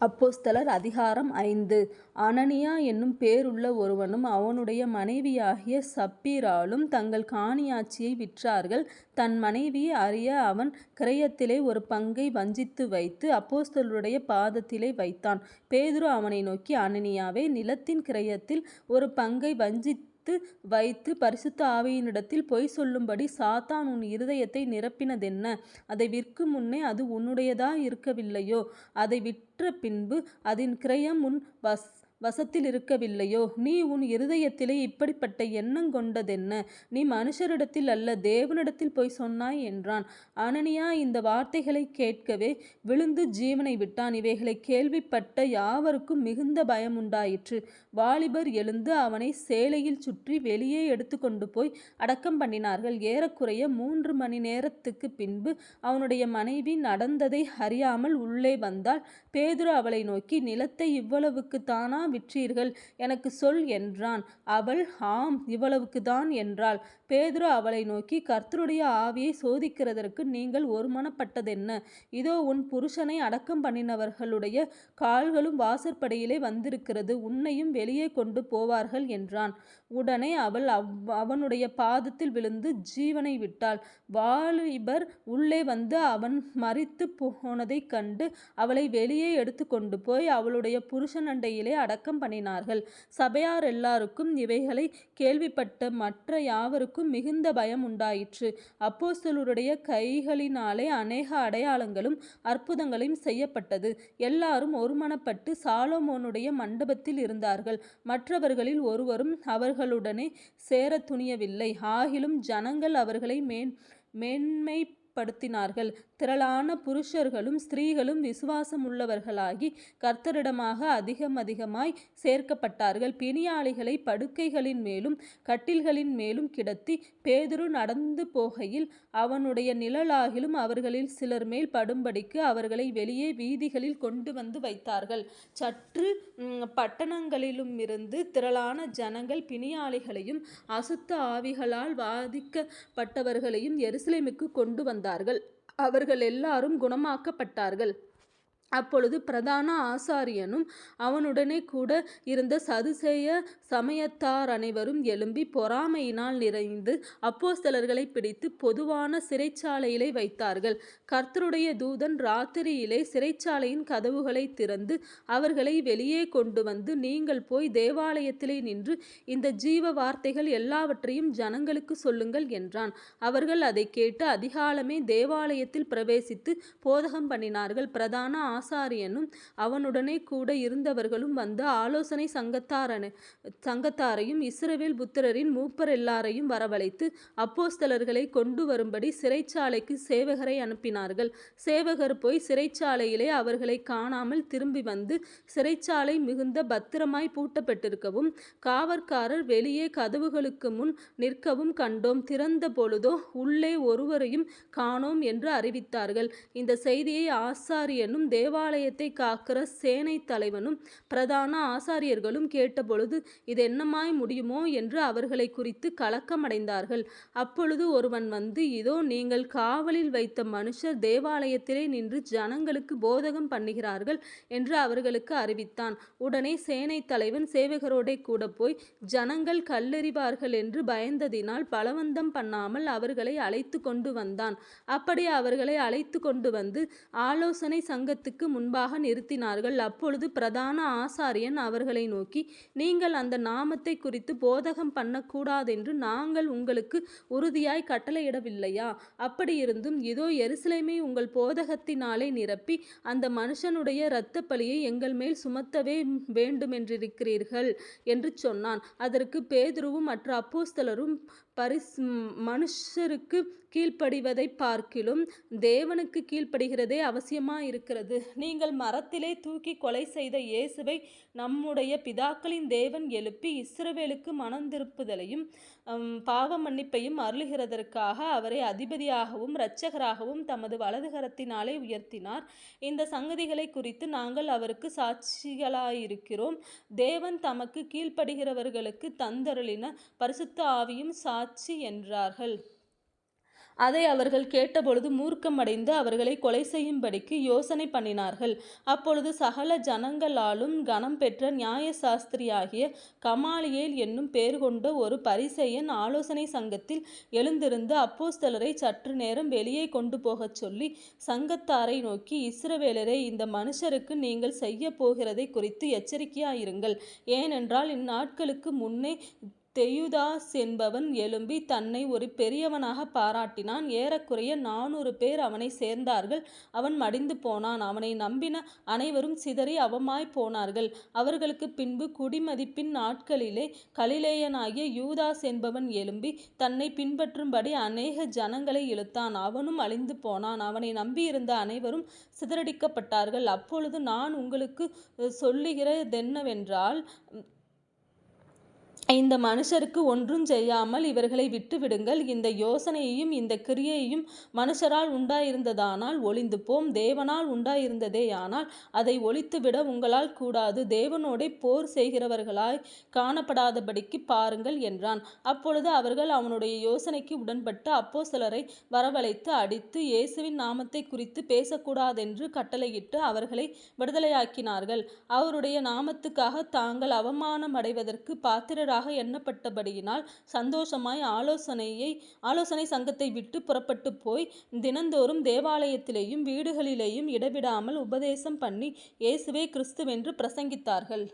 அப்போஸ்தலர் அதிகாரம் 5. அனனியா என்னும் பேருள்ள ஒருவனும் அவனுடைய மனைவியாகிய சப்பீராளும் தங்கள் காணியாட்சியை விற்றார்கள். தன் மனைவியை அறிய அவன் கிரயத்திலே ஒரு பங்கை வஞ்சித்து வைத்து அப்போஸ்தலருடைய பாதத்திலே வைத்தான். பேதுரு அவனை நோக்கி, அனனியாவே, நிலத்தின் கிரயத்தில் ஒரு பங்கை வஞ்சித்து வைத்து பரிசுத்த ஆவியினிடத்தில் பொய் சொல்லும்படி சாத்தான் உன் இருதயத்தை நிரப்பினதென்ன? அதை விற்கும் முன்னே அது உன்னுடையதா இருக்கவில்லையோ? அதை விற்ற பின்பு அதன் கிரயம் உன் வசத்தில் இருக்கவில்லையோ? நீ உன் இருதயத்திலே இப்படிப்பட்ட எண்ணங் கொண்டதென்ன? நீ மனுஷரிடத்தில் அல்ல, தேவனிடத்தில் போய் சொன்னாய் என்றான். அனனியா இந்த வார்த்தைகளை கேட்கவே விழுந்து ஜீவனை விட்டான். இவைகளை கேள்விப்பட்ட யாவருக்கும் மிகுந்த பயம் உண்டாயிற்று. வாலிபர் எழுந்து அவனை சேலையில் சுற்றி வெளியே எடுத்து கொண்டு போய் அடக்கம் பண்ணினார்கள். ஏறக்குறைய 3 மணி நேரத்துக்கு பின்பு அவனுடைய மனைவி நடந்ததை அறியாமல் உள்ளே வந்தாள். பேதுரு அவளை நோக்கி, நிலத்தை இவ்வளவுக்கு தானா விற்றீர்கள்? எனக்கு சொல் என்றான். அவள், ஆம், இவ்வளவுக்கு தான் என்றாள். பேதுரு அவளை நோக்கி, கர்த்தருடைய ஆவியை சோதிக்கிறதற்கு நீங்கள் ஒருமனப்பட்டதென்ன? இதோ உன் புருஷனை அடக்கம் பண்ணினவர்களுடைய கால்களும் வாசற்படியிலே வந்திருக்கிறது, உன்னையும் வெளியே கொண்டு போவார்கள் என்றான். உடனே அவள் அவனுடைய பாதத்தில் விழுந்து ஜீவனை விட்டாள். வாலிபர் உள்ளே வந்து அவன் மரித்து போனதைக் கண்டு அவளை வெளியே எடுத்து கொண்டு போய் அவளுடைய புருஷனண்டையிலே அடக்கம் பண்ணினார்கள். சபையார் எல்லாருக்கும் இவைகளை கேள்விப்பட்ட மற்ற யாவருக்கும் மிகுந்த பயம் உண்டாயிற்று. அப்போஸ்தலருடைய கைகளினாலே அநேக அடையாளங்களும் அற்புதங்களையும் செய்யப்பட்டது. எல்லாரும் ஒருமனப்பட்டு சாலமோனுடைய மண்டபத்தில் இருந்தார்கள். மற்றவர்களில் ஒருவரும் அவர்களுடனே சேர துணியவில்லை. ஆகிலும் ஜனங்கள் அவர்களை மேன்மைப்படுத்தினார்கள். திரளான புருஷர்களும் ஸ்திரீகளும் விசுவாசமுள்ளவர்களாகி கர்த்தரிடமாக அதிகமாய் சேர்க்கப்பட்டார்கள். பிணியாளிகளை படுக்கைகளின் மேலும் கட்டில்களின் மேலும் கிடத்தி பேதுரு நடந்து போகையில் அவனுடைய நிழலாகிலும் அவர்களில் சிலர் மேல் படும்படிக்கு அவர்களை வெளியே வீதிகளில் கொண்டு வந்து வைத்தார்கள். சற்று பட்டணங்களிலுமிருந்து திரளான ஜனங்கள் பிணியாளிகளையும் அசுத்த ஆவிகளால் வாதிக்கப்பட்டவர்களையும் எருசலேமுக்கு கொண்டு வந்தார்கள். அவர்கள் எல்லாரும் குணமாக்கப்பட்டார்கள். அப்பொழுது பிரதான ஆசாரியனும் அவனுடனே கூட இருந்த சதுசேய சமயத்தார் அனைவரும் எழும்பி பொறாமையினால் நிறைந்து அப்போஸ்தலர்களை பிடித்து பொதுவான சிறைச்சாலையிலே வைத்தார்கள். கர்த்தருடைய தூதன் ராத்திரியிலே சிறைச்சாலையின் கதவுகளை திறந்து அவர்களை வெளியே கொண்டு வந்து, நீங்கள் போய் தேவாலயத்திலே நின்று இந்த ஜீவ வார்த்தைகள் எல்லாவற்றையும் ஜனங்களுக்கு சொல்லுங்கள் என்றான். அவர்கள் அதை கேட்டு அதிகாலமே தேவாலயத்தில் பிரவேசித்து போதகம் பண்ணினார்கள். பிரதான ஆசாரியனும் அவனுடனே கூட இருந்தவர்களும் வந்து ஆலோசனை சங்கத்தாரையும் இஸ்ரவேல் புத்திரரின் மூப்பர் எல்லாரையும் வரவழைத்து அப்போஸ்தலர்களை கொண்டு வரும்படி சிறைச்சாலைக்கு சேவகரை அனுப்பினார்கள். சேவகர் போய் சிறைச்சாலையிலே அவர்களை காணாமல் திரும்பி வந்து, சிறைச்சாலை மிகுந்த பத்திரமாய் பூட்டப்பட்டிருக்கவும் காவற்காரர் வெளியே கதவுகளுக்கு முன் நிற்கவும் கண்டோம். திறந்த பொழுதோ உள்ளே ஒருவரையும் காணோம் என்று அறிவித்தார்கள். இந்த செய்தியை ஆசாரியனும் தேவாலயத்தை காக்கிற சேனை தலைவனும் பிரதான ஆசாரியர்களும் கேட்டபொழுது, இது என்னமாய் முடியுமோ என்று அவர்களை குறித்து கலக்கமடைந்தார்கள். அப்பொழுது ஒருவன் வந்து, இதோ நீங்கள் காவலில் வைத்த மனுஷர் தேவாலயத்திலே நின்று ஜனங்களுக்கு போதகம் பண்ணுகிறார்கள் என்று அவர்களுக்கு அறிவித்தான். உடனே சேனை தலைவன் சேவகரோடே கூட போய் ஜனங்கள் கல்லெறிவார்கள் என்று பயந்ததினால் பலவந்தம் பண்ணாமல் அவர்களை அழைத்து கொண்டு வந்தான். அப்படி அவர்களை அழைத்து கொண்டு வந்து ஆலோசனை சங்கத்துக்கு முன்பாக நிறுத்தினார்கள். அப்பொழுது பிரதான ஆசாரியன் அவர்களை நோக்கி, நீங்கள் அந்த நாமத்தை குறித்து போதகம் பண்ணக்கூடாதென்று நாங்கள் உங்களுக்கு உறுதியாய் கட்டளையிடவில்லையா? அப்படியிருந்தும் இதோ எருசலேமை உங்கள் போதகத்தினாலே நிரப்பி அந்த மனுஷனுடைய இரத்தப் பழியை எங்கள் மேல் சுமத்தவே வேண்டுமென்றிருக்கிறீர்கள் என்று சொன்னான். அதற்கு பேதுருவும் மற்ற அப்போஸ்தலரும், மனுஷருக்கு கீழ்ப்படிவதை பார்க்கிலும் தேவனுக்கு கீழ்ப்படுகிறதே அவசியமாயிருக்கிறது. நீங்கள் மரத்திலே தூக்கி கொலை செய்த இயேசுவை நம்முடைய பிதாக்களின் தேவன் எழுப்பி இஸ்ரவேலுக்கு மனந்திருப்புதலையும் பாவ மன்னிப்பையும் அருளுகிறதற்காக அவரை அதிபதியாகவும் இரட்சகராகவும் தமது வலதுகரத்தினாலே உயர்த்தினார். இந்த சங்கதிகளை குறித்து நாங்கள் அவருக்கு சாட்சிகளாயிருக்கிறோம். தேவன் தமக்கு கீழ்ப்படுகிறவர்களுக்கு தந்தருளின பரிசுத்த ஆவியும் சாட்சி என்றார்கள். அதை அவர்கள் கேட்டபொழுது மூர்க்கமடைந்து அவர்களை கொலை செய்யும்படிக்கு யோசனை பண்ணினார்கள். அப்பொழுது சகல ஜனங்களாலும் கனம் பெற்ற நியாயசாஸ்திரியாகிய கமாலியேல் என்னும் பேர் கொண்ட ஒரு பரிசேயன் ஆலோசனை சங்கத்தில் எழுந்திருந்து அப்போஸ்தலரை சற்று நேரம் வெளியே கொண்டு போகச் சொல்லி சங்கத்தாரை நோக்கி, இஸ்ரவேலரே, இந்த மனுஷருக்கு நீங்கள் செய்ய போகிறதை குறித்து எச்சரிக்கையாயிருங்கள். ஏனென்றால் இந்நாட்களுக்கு முன்னே தெயுதாஸ் என்பவன் எழும்பி தன்னை ஒரு பெரியவனாக பாராட்டினான். ஏறக்குறைய 400 பேர் அவனை சேர்ந்தார்கள். அவன் மடிந்து போனான். அவனை நம்பின அனைவரும் சிதறி அவமாய் போனார்கள். அவர்களுக்கு பின்பு குடிமதிப்பின் நாட்களிலே கலிலேயனாகிய யூதாஸ் என்பவன் எழும்பி தன்னை பின்பற்றும்படி அநேக ஜனங்களை இழுத்தான். அவனும் அழிந்து போனான். அவனை நம்பியிருந்த அனைவரும் சிதறடிக்கப்பட்டார்கள். அப்பொழுது நான் உங்களுக்கு சொல்லுகிறதென்னவென்றால், இந்த மனுஷருக்கு ஒன்றும் செய்யாமல் இவர்களை விட்டு விடுங்கள். இந்த யோசனையையும் இந்த கிரியையும் மனுஷரால் உண்டாயிருந்ததானால் ஒழிந்து போம். தேவனால் உண்டாயிருந்ததேயானால் அதை ஒழித்துவிட உங்களால் கூடாது. தேவனோடே போர் செய்கிறவர்களாய் காணப்படாதபடிக்கு பாருங்கள் என்றான். அப்பொழுது அவர்கள் அவனுடைய யோசனைக்கு உடன்பட்டு அப்போஸ்தலரை வரவழைத்து அடித்து இயேசுவின் நாமத்தை குறித்து பேசக்கூடாதென்று கட்டளையிட்டு அவர்களை விடுதலையாக்கினார்கள். அவருடைய நாமத்துக்காக தாங்கள் அவமானம் அடைவதற்கு பாத்திரராக எண்ணப்பட்டபடியினால் சந்தோஷமாய் ஆலோசனை சங்கத்தை விட்டு புறப்பட்டு போய் தினந்தோறும் தேவாலயத்திலேயும் வீடுகளிலேயும் இடைவிடாமல் உபதேசம் பண்ணி இயேசுவே கிறிஸ்துவென்று பிரசங்கித்தார்கள்.